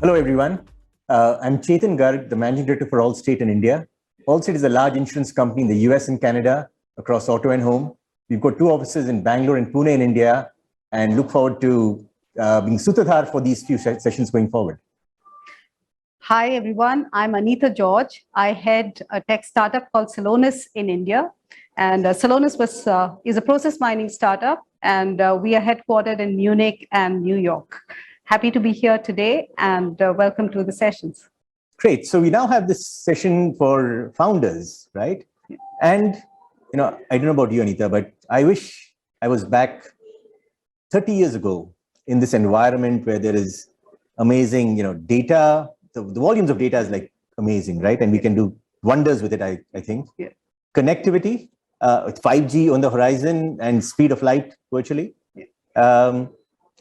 Hello, everyone. I'm Chetan Garg, the Managing Director for Allstate in India. Allstate is a large insurance company in the US and Canada across auto and home. We've got 2 offices in Bangalore and Pune in India, and look forward to being Sutadhar for these few sessions going forward. Hi, everyone. I'm Anita George. I head a tech startup called Celonis in India. And Celonis is a process mining startup, and we are headquartered in Munich and New York. Happy to be here today, and welcome to the sessions. Great. So we now have this session for founders, right? Yeah. And, I don't know about you, Anita, but I wish I was back 30 years ago in this environment where there is amazing, data. The volumes of data is like amazing, right? And we can do wonders with it, I think. Yeah. Connectivity, 5G on the horizon and speed of light virtually. Yeah.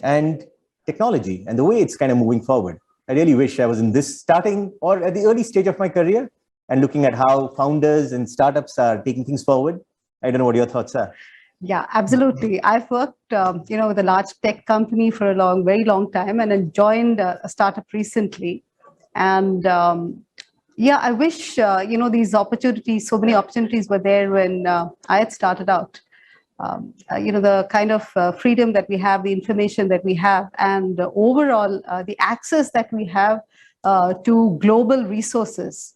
And technology and the way it's kind of moving forward. I really wish I was in this starting or at the early stage of my career and looking at how founders and startups are taking things forward. I don't know what your thoughts are. Yeah, absolutely. I've worked, with a large tech company for a very long time, and then joined a startup recently. And I wish, these opportunities, so many opportunities were there when I had started out. The kind of freedom that we have, the information that we have, and overall the access that we have to global resources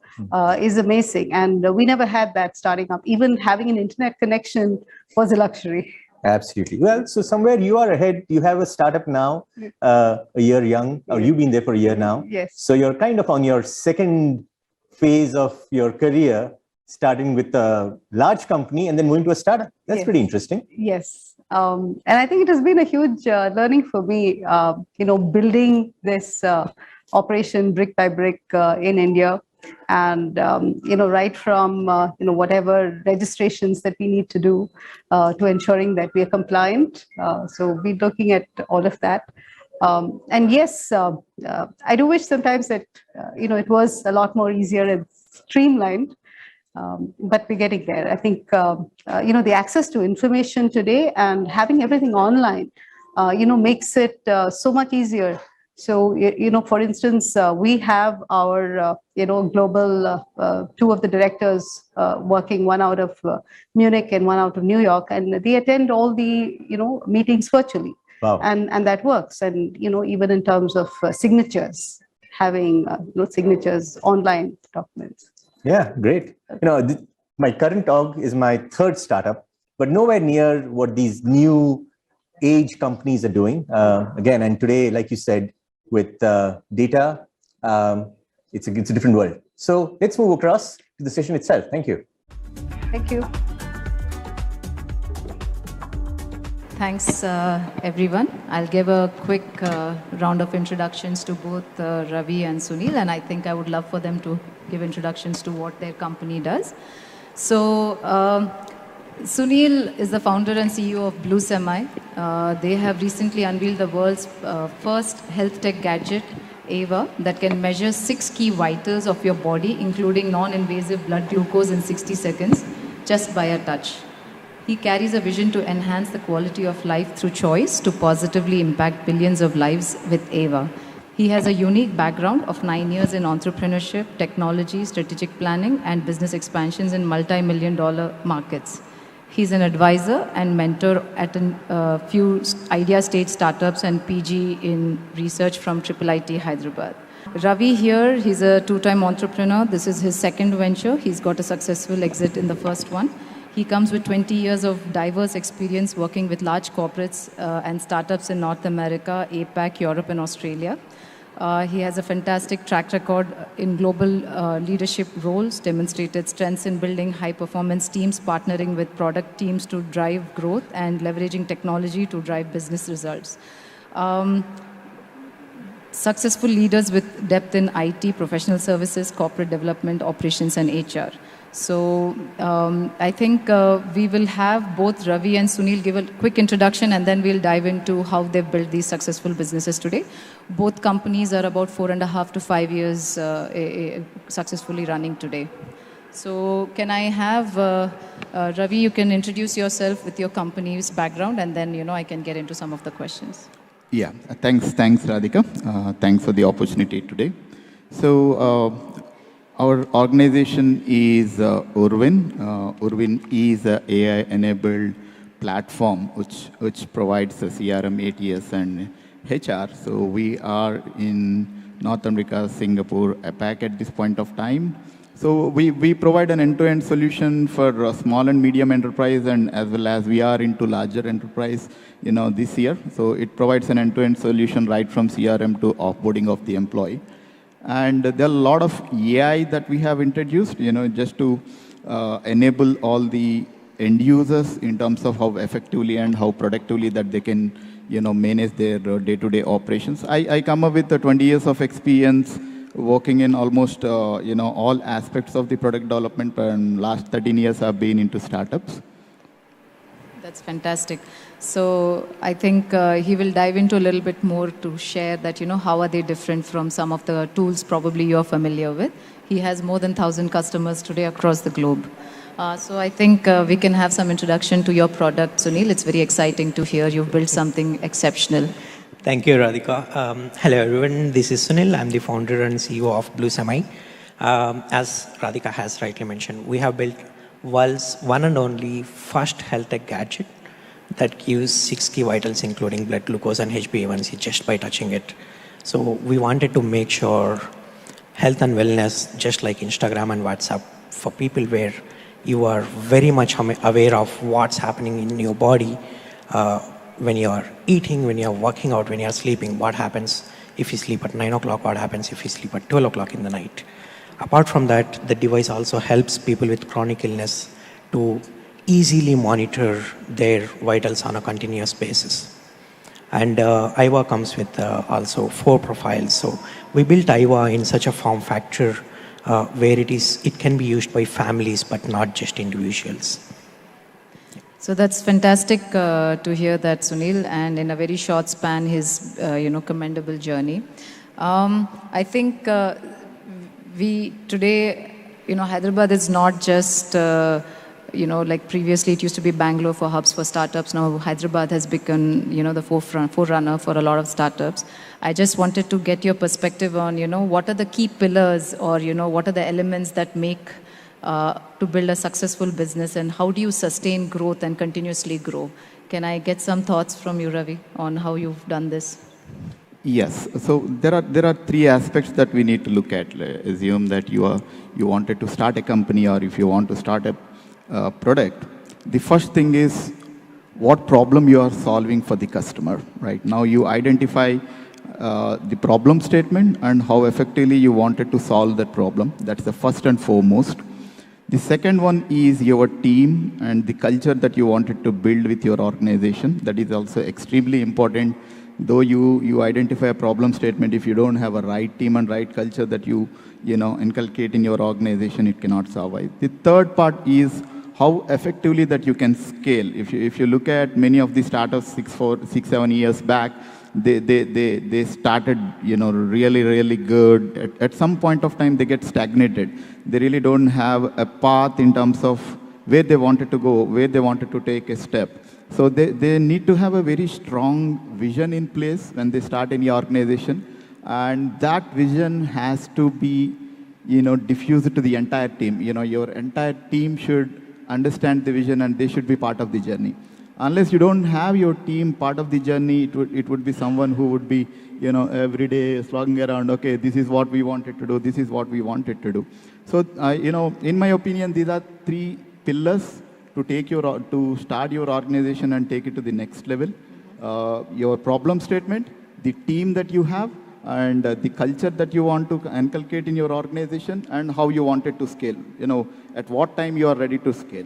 is amazing. And we never had that starting up. Even having an internet connection was a luxury. Absolutely. Well, so somewhere you are ahead. You have a startup now, a year young, or you've been there for a year now. Yes. So you're kind of on your second phase of your career, starting with a large company and then moving to a startup. That's pretty interesting. Yes. And I think it has been a huge learning for me, building this operation brick by brick in India. And, right from, whatever registrations that we need to do to ensuring that we are compliant. So we're looking at all of that. And yes, I do wish sometimes that, it was a lot more easier and streamlined. But we're getting there. I think, the access to information today and having everything online, makes it so much easier. So, for instance, we have our, global 2 of the directors working, one out of Munich and one out of New York, and they attend all the, meetings virtually. Wow. And that works. And, even in terms of signatures, having signatures online documents. Yeah, great. My current org is my 3rd startup, but nowhere near what these new age companies are doing. Again, and today, like you said, with data, it's a different world. So let's move across to the session itself. Thank you. Thank you. Thanks, everyone. I'll give a quick round of introductions to both Ravi and Sunil, and I think I would love for them to give introductions to what their company does. So, Sunil is the founder and CEO of BlueSemi. They have recently unveiled the world's first health tech gadget, Ava, that can measure 6 key vitals of your body, including non-invasive blood glucose in 60 seconds, just by a touch. He carries a vision to enhance the quality of life through choice to positively impact billions of lives with Ava. He has a unique background of 9 years in entrepreneurship, technology, strategic planning, and business expansions in multi-million-dollar markets. He's an advisor and mentor at a few idea stage startups and PG in research from IIIT Hyderabad. Ravi here, he's a 2-time entrepreneur. This is his 2nd venture. He's got a successful exit in the first one. He comes with 20 years of diverse experience working with large corporates and startups in North America, APAC, Europe, and Australia. He has a fantastic track record in global leadership roles, demonstrated strengths in building high-performance teams, partnering with product teams to drive growth, and leveraging technology to drive business results. Successful leaders with depth in IT, professional services, corporate development, operations, and HR. So I think we will have both Ravi and Sunil give a quick introduction, and then we'll dive into how they've built these successful businesses today. Both companies are about 4.5 to 5 years successfully running today. So can I have Ravi, you can introduce yourself with your company's background, and then I can get into some of the questions. Yeah, thanks, Radhika. Thanks for the opportunity today. So, our organization is Oorwin. Oorwin is an AI-enabled platform which provides a CRM, ATS, and HR. So we are in North America, Singapore, APAC at this point of time. So we provide an end-to-end solution for small and medium enterprise, and as well as we are into larger enterprise, this year. So it provides an end-to-end solution right from CRM to offboarding of the employee. And there are a lot of AI that we have introduced, just to enable all the end users in terms of how effectively and how productively that they can, manage their day-to-day operations. I come up with 20 years of experience working in almost, all aspects of the product development, and last 13 years I've been into startups. That's fantastic. So I think he will dive into a little bit more to share that, how are they different from some of the tools probably you're familiar with. He has more than 1,000 customers today across the globe. So I think we can have some introduction to your product, Sunil. It's very exciting to hear you've built something exceptional. Thank you, Radhika. Hello, everyone. This is Sunil. I'm the founder and CEO of BlueSemi. As Radhika has rightly mentioned, we have built world's one and only first health tech gadget that gives 6 key vitals, including blood glucose and HbA1c, just by touching it. So we wanted to make sure health and wellness, just like Instagram and WhatsApp, for people where you are very much aware of what's happening in your body, when you are eating, when you are working out, when you are sleeping, what happens if you sleep at 9 o'clock, what happens if you sleep at 12 o'clock in the night. Apart from that, the device also helps people with chronic illness to easily monitor their vitals on a continuous basis. And IVA comes with also 4 profiles. So we built IVA in such a form factor where it can be used by families, but not just individuals. So that's fantastic to hear that, Sunil, and in a very short span, his commendable journey. I think we today, Hyderabad is not just like previously it used to be Bangalore for hubs for startups. Now Hyderabad has become the forerunner for a lot of startups. I just wanted to get your perspective on what are the key pillars, or what are the elements that make to build a successful business, and how do you sustain growth and continuously grow? Can I get some thoughts from you, Ravi, on how you've done this? Yes. So there are 3 aspects that we need to look at. Assume that you wanted to start a company, or if you want to start a product. The first thing is what problem you are solving for the customer. Right now, you identify the problem statement and how effectively you wanted to solve that problem. That's the first and foremost. The second one is your team and the culture that you wanted to build with your organization. That is also extremely important. Though you identify a problem statement, if you don't have a right team and right culture that you inculcate in your organization, it cannot survive. The third part is how effectively that you can scale. If you look at many of the startups 6-7 years back, they started really good. At some point of time, they get stagnated. They really don't have a path in terms of where they wanted to go, where they wanted to take a step. So they need to have a very strong vision in place when they start any organization, and that vision has to be diffused to the entire team. Your entire team should understand the vision, and they should be part of the journey. Unless you don't have your team part of the journey, it would be someone who would be, every day slogging around, okay, this is what we wanted to do, this is what we wanted to do. So, in my opinion, these are 3 pillars to start your organization and take it to the next level. Your problem statement, the team that you have, and the culture that you want to inculcate in your organization, and how you want it to scale. At what time you are ready to scale.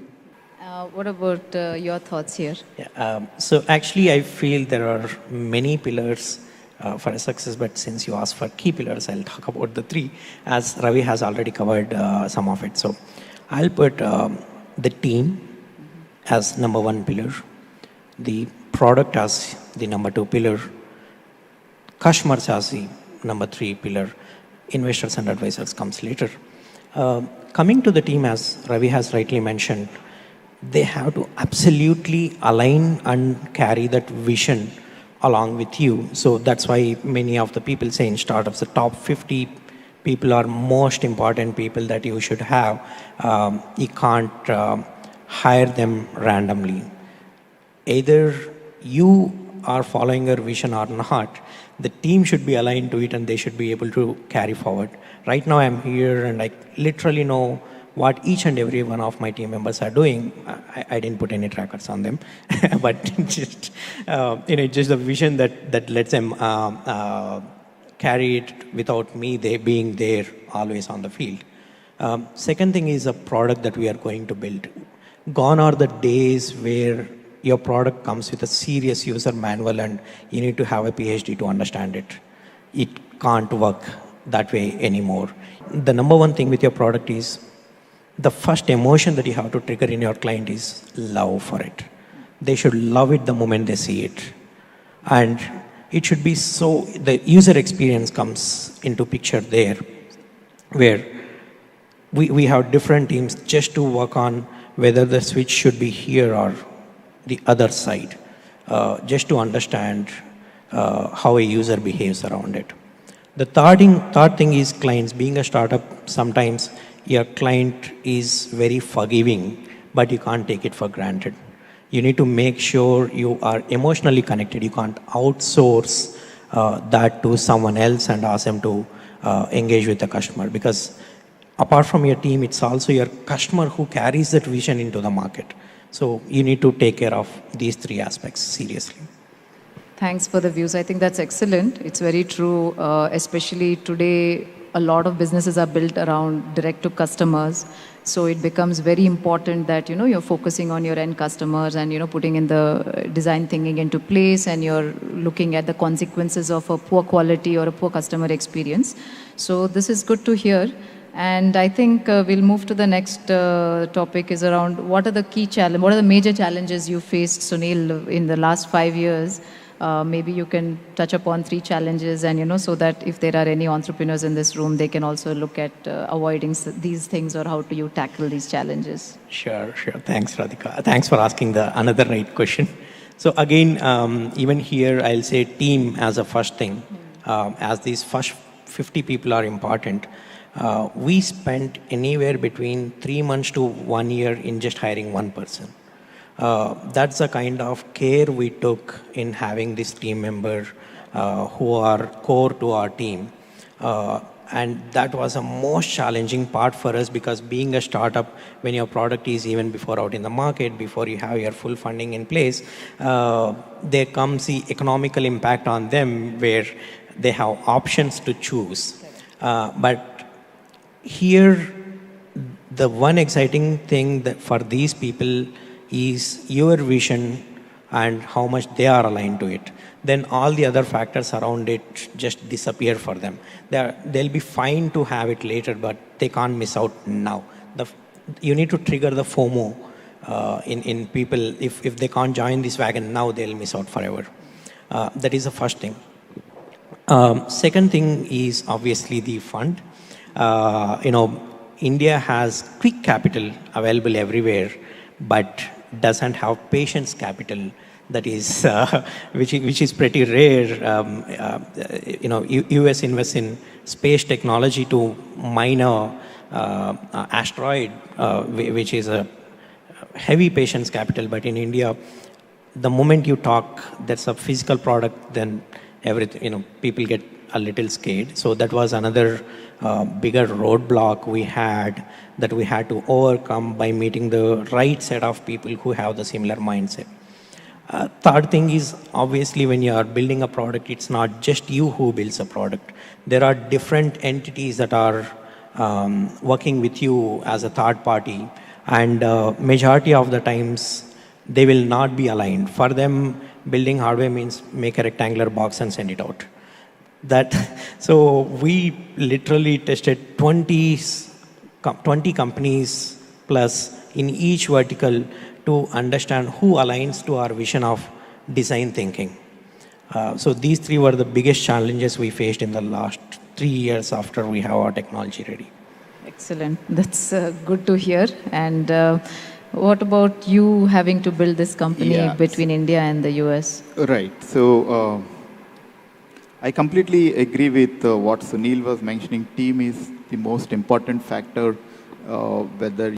What about your thoughts here? Yeah, so actually, I feel there are many pillars for a success, but since you asked for key pillars, I'll talk about the 3, as Ravi has already covered some of it. So I'll put the team as number 1 pillar, the product as the number 2 pillar, customers as the number 3 pillar, investors and advisors comes later. Coming to the team, as Ravi has rightly mentioned, they have to absolutely align and carry that vision along with you. So that's why many of the people say in startups, the top 50 people are most important people that you should have. You can't hire them randomly. Either you are following your vision or not, the team should be aligned to it and they should be able to carry forward. Right now I'm here and I literally know what each and every one of my team members are doing. I didn't put any trackers on them, but just, just the vision that lets them carry it without me they being there always on the field. Second thing is a product that we are going to build. Gone are the days where your product comes with a serious user manual and you need to have a PhD to understand it. It can't work that way anymore. The number one thing with your product is the first emotion that you have to trigger in your client is love for it. They should love it the moment they see it. And it should be so, the user experience comes into picture there, where we have different teams just to work on whether the switch should be here or the other side, just to understand how a user behaves around it. The third thing is clients. Being a startup, sometimes your client is very forgiving, but you can't take it for granted. You need to make sure you are emotionally connected. You can't outsource that to someone else and ask them to engage with the customer, because apart from your team, it's also your customer who carries that vision into the market. So you need to take care of these three aspects seriously. Thanks for the views. I think that's excellent. It's very true, especially today, a lot of businesses are built around direct to customers. So it becomes very important that, you're focusing on your end customers and, putting in the design thinking into place, and you're looking at the consequences of a poor quality or a poor customer experience. So this is good to hear. And I think we'll move to the next topic is around what are the major challenges you faced, Sunil, in the last 5 years? Maybe you can touch upon 3 challenges, and so that if there are any entrepreneurs in this room, they can also look at avoiding these things, or how do you tackle these challenges? Sure. Thanks, Radhika. Thanks for asking another right question. So again, even here, I'll say team as a first thing. As these first 50 people are important, we spent anywhere between 3 months to 1 year in just hiring one person. That's the kind of care we took in having this team member who are core to our team. And that was a most challenging part for us, because being a startup, when your product is even before out in the market, before you have your full funding in place, there comes the economical impact on them where they have options to choose. But here, the one exciting thing that for these people is your vision and how much they are aligned to it. Then all the other factors around it just disappear for them. They'll be fine to have it later, but they can't miss out now. You need to trigger the FOMO in people. If they can't join this wagon now, they'll miss out forever. That is the first thing. Second thing is obviously the fund. India has quick capital available everywhere, but doesn't have patience capital. That is, which is pretty rare. US invests in space technology to mine a asteroid, which is a heavy patience capital. But in India, the moment you talk, that's a physical product, then everything, people get a little scared. So that was another bigger roadblock we had to overcome by meeting the right set of people who have the similar mindset. Third thing is, obviously, when you are building a product, it's not just you who builds a product. There are different entities that are working with you as a third party, and majority of the times they will not be aligned. For them, building hardware means make a rectangular box and send it out. So we literally tested 20 companies plus in each vertical to understand who aligns to our vision of design thinking. So these 3 were the biggest challenges we faced in the last 3 years after we have our technology ready. Excellent. That's good to hear. And what about you having to build this company Yeah. between India and the US? Right. So I completely agree with what Sunil was mentioning. Team is the most important factor, whether,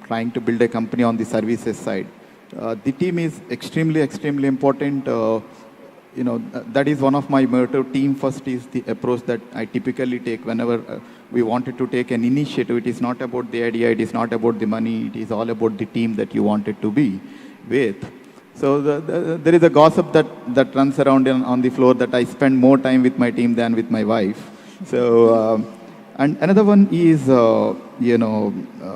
trying to build a company on the services side. The team is extremely, extremely important. That is one of my motto. Team first is the approach that I typically take whenever we wanted to take an initiative. It is not about the idea, it is not about the money, it is all about the team that you wanted to be with. So there is a gossip that runs around on the floor that I spend more time with my team than with my wife. So, and another one is,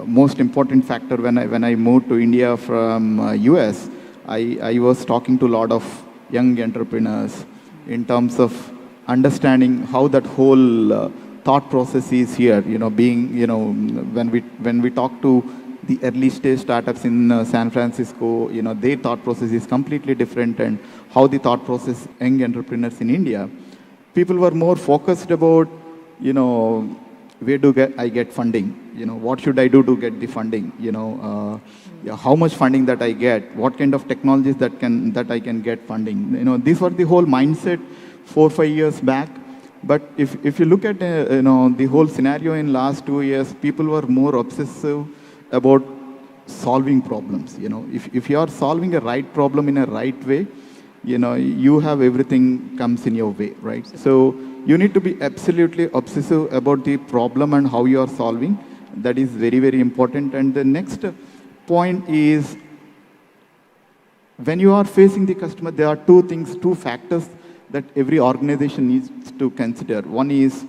most important factor when I moved to India from US, I was talking to a lot of young entrepreneurs in terms of understanding how that whole thought process is here. When we talk to the early stage startups in San Francisco, their thought process is completely different, and how the thought process young entrepreneurs in India, people were more focused about, where do I get funding? What should I do to get the funding? How much funding that I get? What kind of technologies that I can get funding? These were the whole mindset 4 or 5 years back. But if you look at the whole scenario in last 2 years, people were more obsessive about solving problems. If you are solving a right problem in a right way, you have everything comes in your way, right? So you need to be absolutely obsessive about the problem and how you are solving. That is very, very important. And the next point is, when you are facing the customer, there are two factors that every organization needs to consider. One is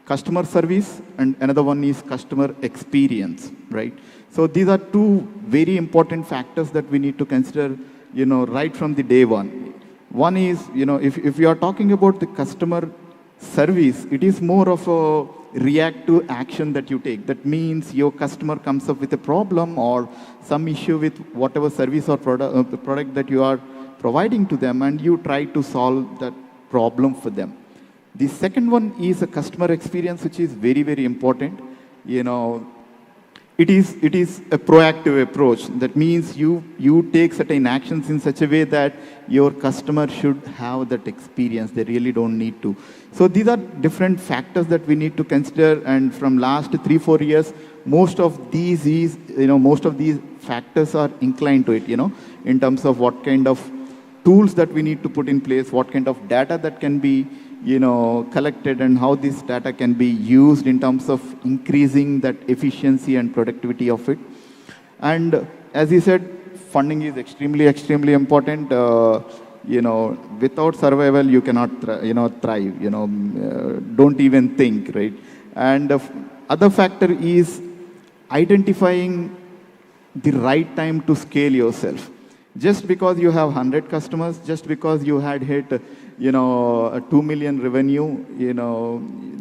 customer service, and another one is customer experience, right? So these are two very important factors that we need to consider, right from the day one. One is, if you are talking about the customer service, it is more of a reactive action that you take. That means your customer comes up with a problem or some issue with whatever service or product that you are providing to them, and you try to solve that problem for them. The second one is a customer experience, which is very, very important. It is a proactive approach. That means you take certain actions in such a way that your customer should have that experience. They really don't need to. So these are different factors that we need to consider. And from last 3-4 years, most of these factors are inclined to it. In terms of what kind of tools that we need to put in place, what kind of data that can be collected, and how this data can be used in terms of increasing that efficiency and productivity of it. And as you said, funding is extremely, extremely important. Without survival, you cannot, thrive. Don't even think, right? And other factor is identifying the right time to scale yourself. Just because you have 100 customers, just because you had hit, 2 million revenue,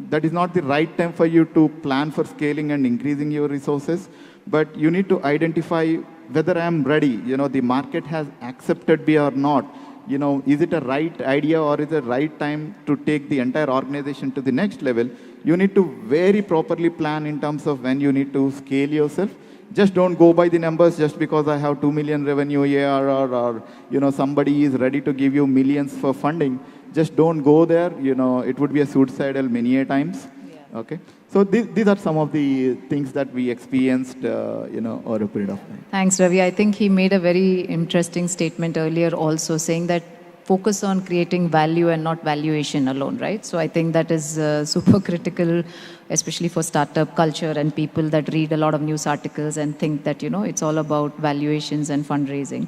that is not the right time for you to plan for scaling and increasing your resources. But you need to identify whether I am ready, the market has accepted me or not. Is it a right idea, or is it the right time to take the entire organization to the next level? You need to very properly plan in terms of when you need to scale yourself. Just don't go by the numbers just because I have 2 million revenue ARR, or somebody is ready to give you millions for funding. Just don't go there. It would be a suicidal many a times. Yeah. Okay. So these are some of the things that we experienced, over a period of time. Thanks, Ravi. I think he made a very interesting statement earlier also, saying that focus on creating value and not valuation alone, right? So I think that is super critical, especially for startup culture and people that read a lot of news articles and think that, it's all about valuations and fundraising.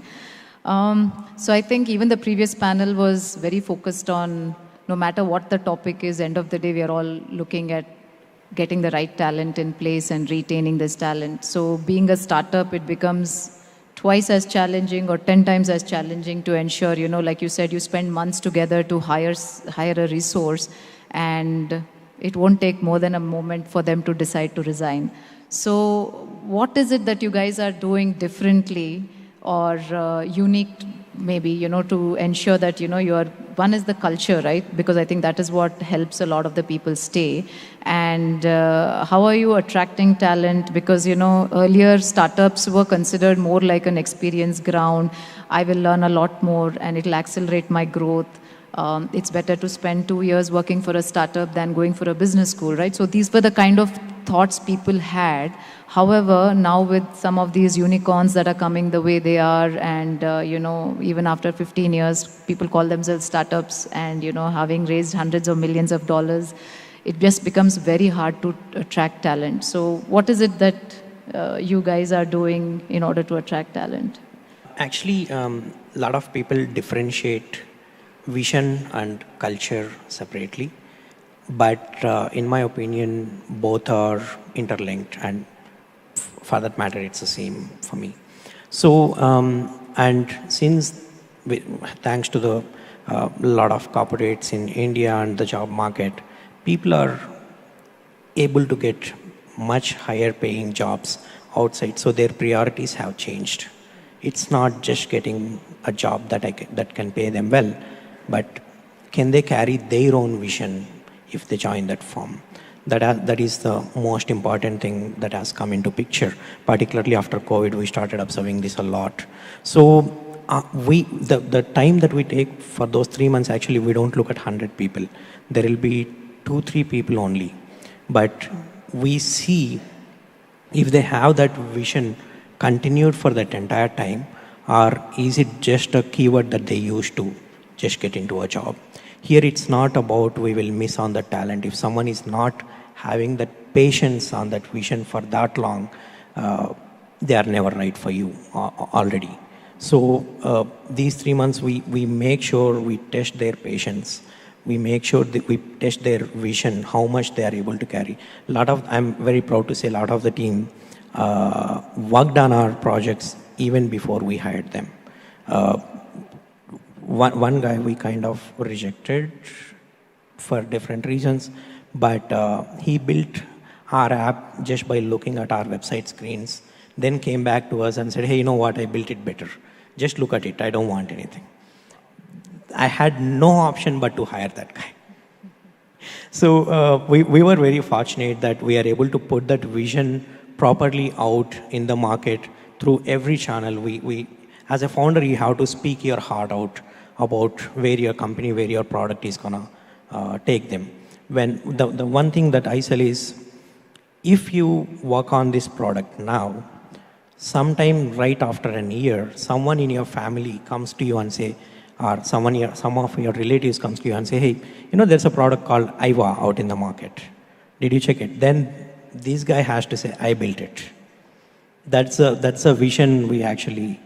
So I think even the previous panel was very focused on, no matter what the topic is, end of the day, we are all looking at getting the right talent in place and retaining this talent. So being a startup, it becomes twice as challenging or 10 times as challenging to ensure, like you said, you spend months together to hire a resource, and it won't take more than a moment for them to decide to resign. So what is it that you guys are doing differently or unique maybe, to ensure that, one is the culture, right? Because I think that is what helps a lot of the people stay. And how are you attracting talent? Because, earlier startups were considered more like an experience ground. I will learn a lot more and it'll accelerate my growth. It's better to spend 2 years working for a startup than going for a business school, right? So these were the kind of thoughts people had. However, now with some of these unicorns that are coming the way they are, and even after 15 years, people call themselves startups, and having raised hundreds of millions of dollars, it just becomes very hard to attract talent. So what is it that you guys are doing in order to attract talent? Actually, a lot of people differentiate vision and culture separately. But in my opinion, both are interlinked, and for that matter, it's the same for me. So, and since thanks to the lot of corporates in India and the job market, people are able to get much higher paying jobs outside. So their priorities have changed. It's not just getting a job that can pay them well, but can they carry their own vision if they join that firm? That is the most important thing that has come into picture. Particularly after COVID, we started observing this a lot. So the time that we take for those 3 months, actually, we don't look at 100 people. There will be 2-3 people only. But we see if they have that vision continued for that entire time, or is it just a keyword that they use to just get into a job? Here it's not about we will miss on the talent. If someone is not having that patience on that vision for that long, they are never right for you already. So these 3 months, we make sure we test their patience. We make sure that we test their vision, how much they are able to carry. I'm very proud to say a lot of the team worked on our projects even before we hired them. One guy we kind of rejected for different reasons, but he built our app just by looking at our website screens, then came back to us and said, hey, you know what, I built it better. Just look at it, I don't want anything. I had no option but to hire that guy. So we were very fortunate that we are able to put that vision properly out in the market through every channel. We as a founder, you have to speak your heart out about where your company, where your product is gonna take them. When the one thing that I sell is, if you work on this product now, sometime right after a year, someone in your family comes to you and say, or some of your relatives comes to you and say, hey, there's a product called IVA out in the market. Did you check it? Then this guy has to say, I built it. That's a vision we actually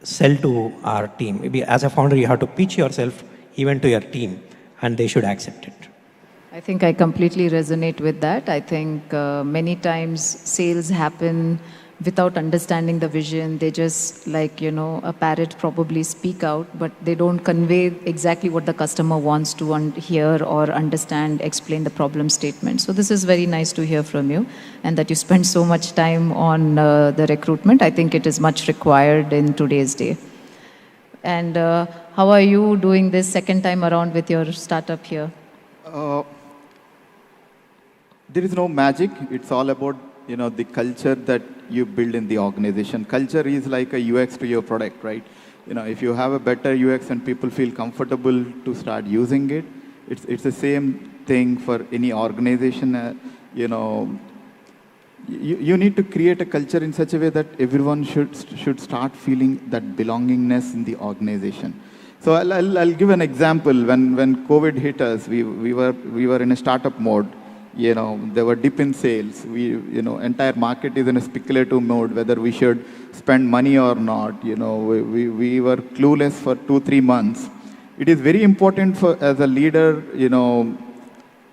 sell to our team. Maybe as a founder, you have to pitch yourself even to your team, and they should accept it. I think I completely resonate with that. I think many times sales happen without understanding the vision. They just, like, a parrot probably speak out, but they don't convey exactly what the customer wants to hear or understand, explain the problem statement. So this is very nice to hear from you, and that you spend so much time on the recruitment. I think it is much required in today's day. And how are you doing this second time around with your startup here? There is no magic. It's all about the culture that you build in the organization. Culture is like a UX to your product, right? If you have a better UX and people feel comfortable to start using it, it's the same thing for any organization. You need to create a culture in such a way that everyone should start feeling that belongingness in the organization. So I'll give an example. When COVID hit us, we were in a startup mode. There were dip in sales. Entire market is in a speculative mode, whether we should spend money or not. We were clueless for 2-3 months. It is very important as a leader,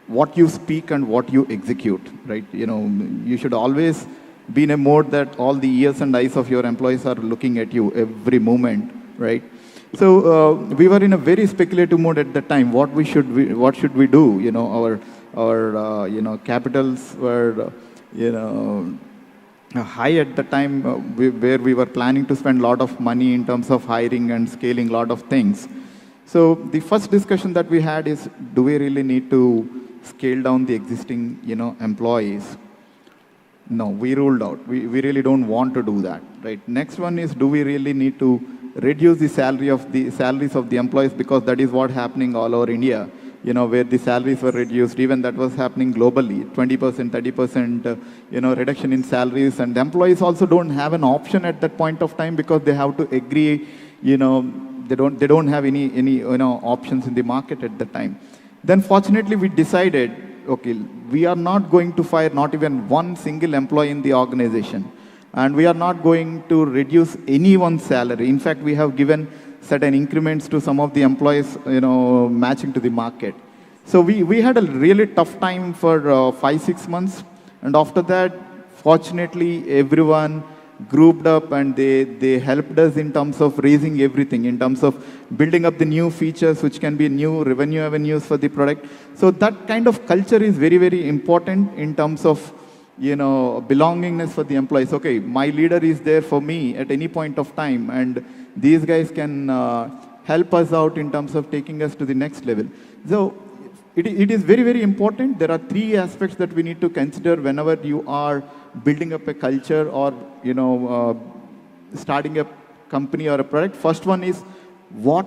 what you speak and what you execute, right? You should always be in a mode that all the ears and eyes of your employees are looking at you every moment, right? So we were in a very speculative mode at the time. What should we do? Our capitals were, high at the time where we were planning to spend a lot of money in terms of hiring and scaling a lot of things. So the first discussion that we had is, do we really need to scale down the existing, employees? No, we ruled out. We really don't want to do that, right? Next one is, do we really need to reduce the salaries of the employees, because that is what happening all over India, where the salaries were reduced. Even that was happening globally, 20%, 30%, reduction in salaries, and the employees also don't have an option at that point of time because they have to agree, they don't have any options in the market at the time. Then fortunately we decided, okay, we are not going to fire not even one single employee in the organization. And we are not going to reduce anyone's salary. In fact, we have given certain increments to some of the employees, matching to the market. So we had a really tough time for 5-6 months. And after that, fortunately, everyone grouped up and they helped us in terms of raising everything, in terms of building up the new features, which can be new revenue avenues for the product. So that kind of culture is very, very important in terms of belongingness for the employees. Okay, my leader is there for me at any point of time, and these guys can help us out in terms of taking us to the next level. So it is very, very important. There are 3 aspects that we need to consider whenever you are building up a culture or starting a company or a product. First one is what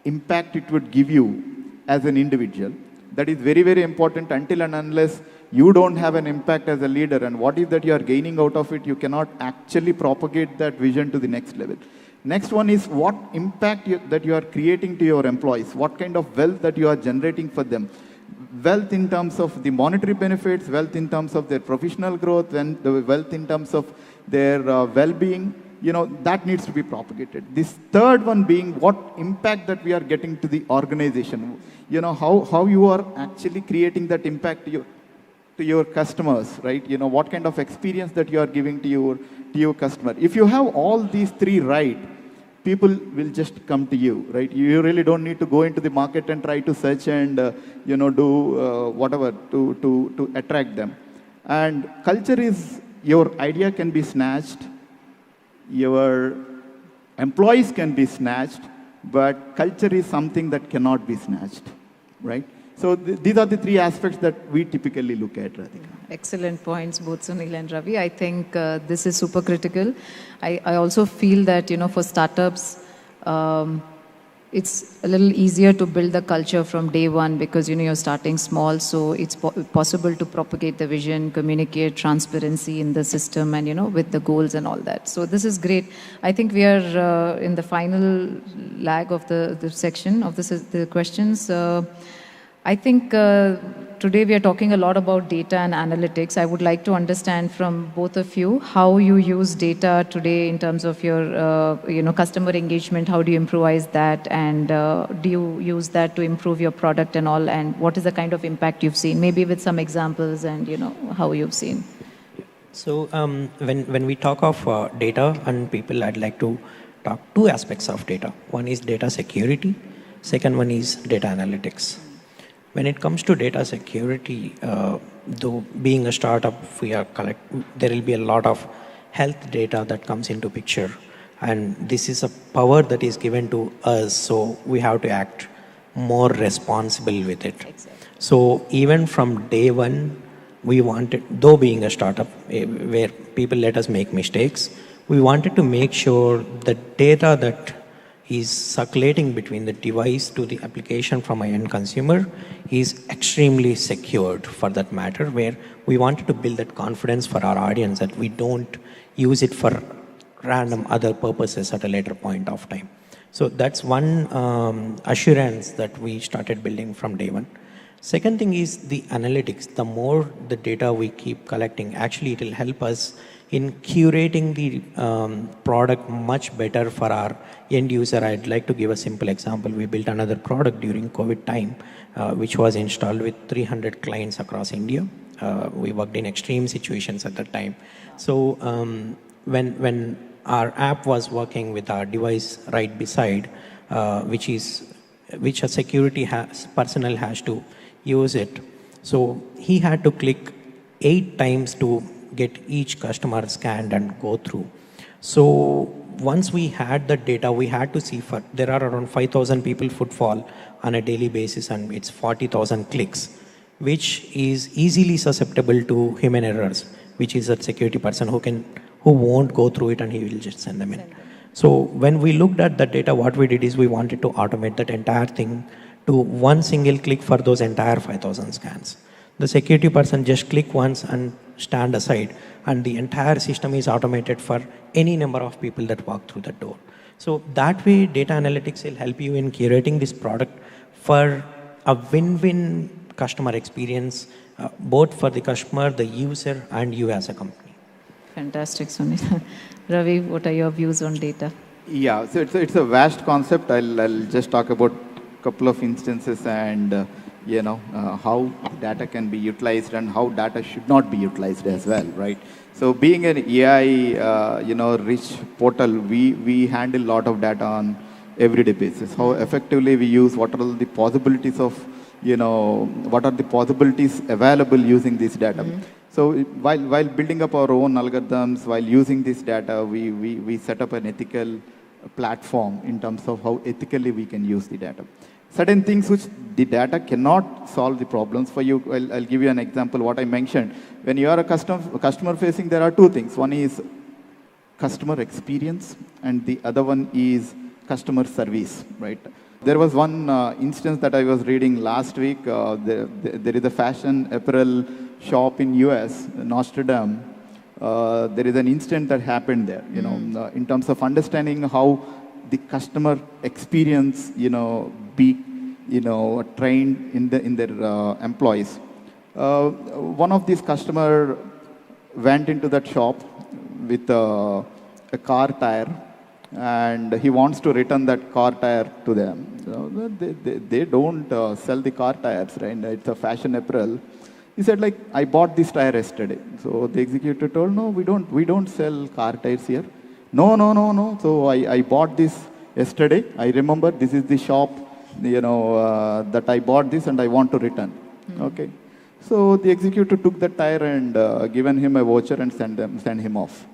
impact it would give you as an individual. That is very, very important. Until and unless you don't have an impact as a leader, and what is that you are gaining out of it, you cannot actually propagate that vision to the next level. Next one is what impact that you are creating to your employees, what kind of wealth that you are generating for them. Wealth in terms of the monetary benefits, wealth in terms of their professional growth, and the wealth in terms of their well-being, that needs to be propagated. This third one being what impact that we are getting to the organization. How you are actually creating that impact to your customers, right? What kind of experience that you are giving to your customer. If you have all these 3 right, people will just come to you, right? You really don't need to go into the market and try to search and do whatever to attract them. And culture is, your idea can be snatched, your employees can be snatched, but culture is something that cannot be snatched, right? So these are the 3 aspects that we typically look at, Radhika. Excellent points, both Sunil and Ravi. I think this is super critical. I also feel that, for startups, it's a little easier to build the culture from day one because, you're starting small. So it's possible to propagate the vision, communicate transparency in the system and, with the goals and all that. So this is great. I think we are in the final lag of the section of the questions. I think today we are talking a lot about data and analytics. I would like to understand from both of you how you use data today in terms of your, customer engagement. How do you improvise that, and do you use that to improve your product and all? And what is the kind of impact you've seen? Maybe with some examples and how you've seen. So when we talk of data and people, I'd like to talk 2 aspects of data. One is data security. Second one is data analytics. When it comes to data security, though being a startup, there will be a lot of health data that comes into picture. And this is a power that is given to us, so we have to act more responsible with it. Exactly. So even from day one, we wanted, though being a startup where people let us make mistakes, we wanted to make sure the data that is circulating between the device to the application from my end consumer is extremely secured, for that matter, where we wanted to build that confidence for our audience that we don't use it for random other purposes at a later point of time. So that's one assurance that we started building from day one. Second thing is the analytics. The more the data we keep collecting, actually it will help us in curating the product much better for our end user. I'd like to give a simple example. We built another product during COVID time, which was installed with 300 clients across India. We worked in extreme situations at that time. So when our app was working with our device right beside, which a security personnel has to use it. So he had to click 8 times to get each customer scanned and go through. So once we had the data, we had to see there are around 5,000 people footfall on a daily basis, and it's 40,000 clicks, which is easily susceptible to human errors, which is a security person who won't go through it and he will just send them in. So when we looked at the data, what we did is we wanted to automate that entire thing to one single click for those entire 5,000 scans. The security person just click once and stand aside, and the entire system is automated for any number of people that walk through the door. So that way, data analytics will help you in curating this product for a win-win customer experience, both for the customer, the user, and you as a company. Fantastic, Sunil. Ravi, what are your views on data? Yeah, so it's a vast concept. I'll just talk about a couple of instances and how data can be utilized and how data should not be utilized as well, right? So being an AI, rich portal, we handle a lot of data on everyday basis. How effectively we use, what are the possibilities of, what are the possibilities available using this data. Mm-hmm. So while building up our own algorithms, while using this data, we set up an ethical platform in terms of how ethically we can use the data. Certain things which the data cannot solve the problems for you. I'll give you an example, what I mentioned. When you are a customer facing, there are two things. One is customer experience and the other one is customer service, right? There was one instance that I was reading last week. There is a fashion apparel shop in US, Nostradam. There is an incident that happened there, in terms of understanding how the customer experience, be, trained in their employees. One of these customer went into that shop with a car tire, and he wants to return that car tire to them. They don't sell the car tires, right? It's a fashion apparel. He said, like, I bought this tire yesterday. So the executive told, no, we don't sell car tires here. No. So I bought this yesterday. I remember this is the shop, that I bought this and I want to return. Okay. So the executive took the tire and given him a voucher and sent him off.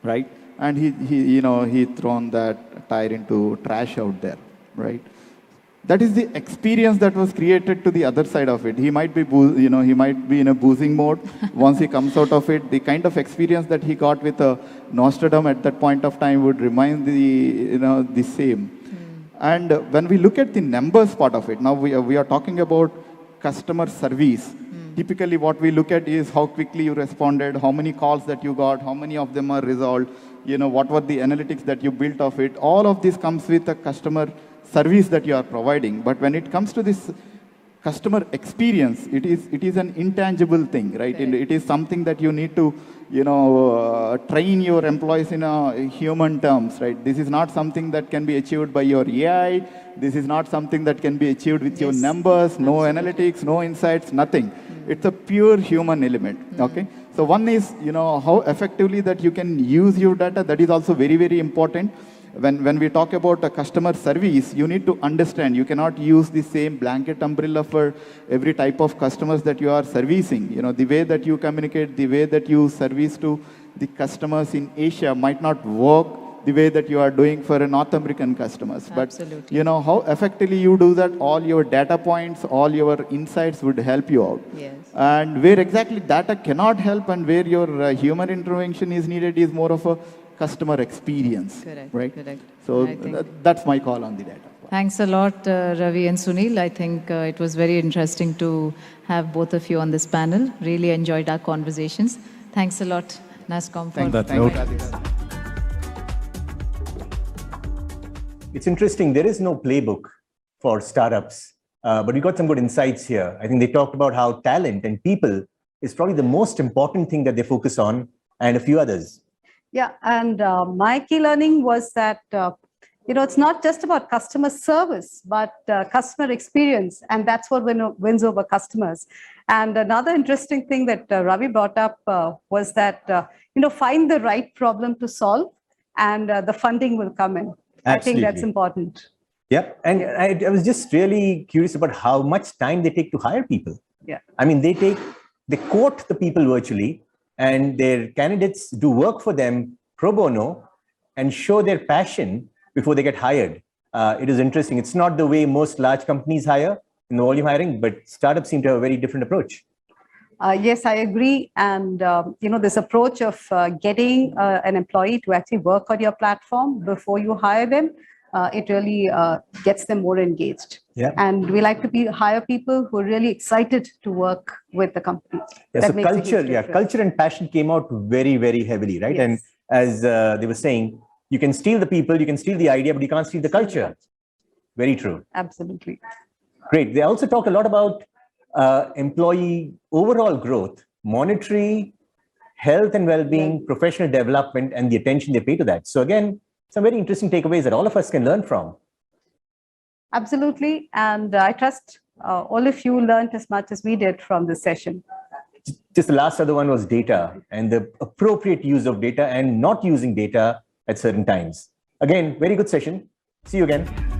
Right? And he thrown that tire into trash out there. Right? That is the experience that was created to the other side of it. He might be, he might be in a boozing mode. Once he comes out of it, the kind of experience that he got with a Nostradam at that point of time would remain the same. And when we look at the numbers part of it, now we are talking about customer service. Typically, what we look at is how quickly you responded, how many calls that you got, how many of them are resolved, what were the analytics that you built of it. All of this comes with a customer service that you are providing. But when it comes to this customer experience, it is an intangible thing, right? And it is something that you need to, train your employees in human terms, right? This is not something that can be achieved by your AI. This is not something that can be achieved with your numbers, no analytics, no insights, nothing. It's a pure human element, okay? So one is, how effectively that you can use your data. That is also very, very important. When we talk about a customer service, you need to understand you cannot use the same blanket umbrella for every type of customers that you are servicing. The way that you communicate, the way that you service to the customers in Asia might not work the way that you are doing for a North American customers. Absolutely. But how effectively you do that, all your data points, all your insights would help you out. Yes. And where exactly data cannot help and where your human intervention is needed is more of a customer experience. Correct, right? correct. So that's my call on the data. Thanks a lot, Ravi and Sunil. I think it was very interesting to have both of you on this panel. Really enjoyed our conversations. Thanks a lot, NASSCOM. Thank you. It's interesting. There is no playbook for startups, but we got some good insights here. I think they talked about how talent and people is probably the most important thing that they focus on, and a few others. Yeah, and my key learning was that, it's not just about customer service, but customer experience, and that's what wins over customers. And another interesting thing that Ravi brought up was that, find the right problem to solve, and the funding will come in. Absolutely. I think that's important. Yeah, and I was just really curious about how much time they take to hire people. Yeah, I mean, they quote the people virtually, and their candidates do work for them pro bono and show their passion before they get hired. It is interesting. It's not the way most large companies hire in the volume hiring, but startups seem to have a very different approach. Yes, I agree. And, this approach of getting an employee to actually work on your platform before you hire them, it really gets them more engaged. Yeah. And we like to hire people who are really excited to work with the company. Yeah, so culture and passion came out very, very heavily, right? Yes. And as they were saying, you can steal the people, you can steal the idea, but you can't steal the culture. Very true. Absolutely. Great. They also talk a lot about employee overall growth, monetary, health and well-being, professional development, and the attention they pay to that. So again, some very interesting takeaways that all of us can learn from. Absolutely. And I trust all of you learned as much as we did from this session. Just the last other one was data and the appropriate use of data and not using data at certain times. Again, very good session. See you again.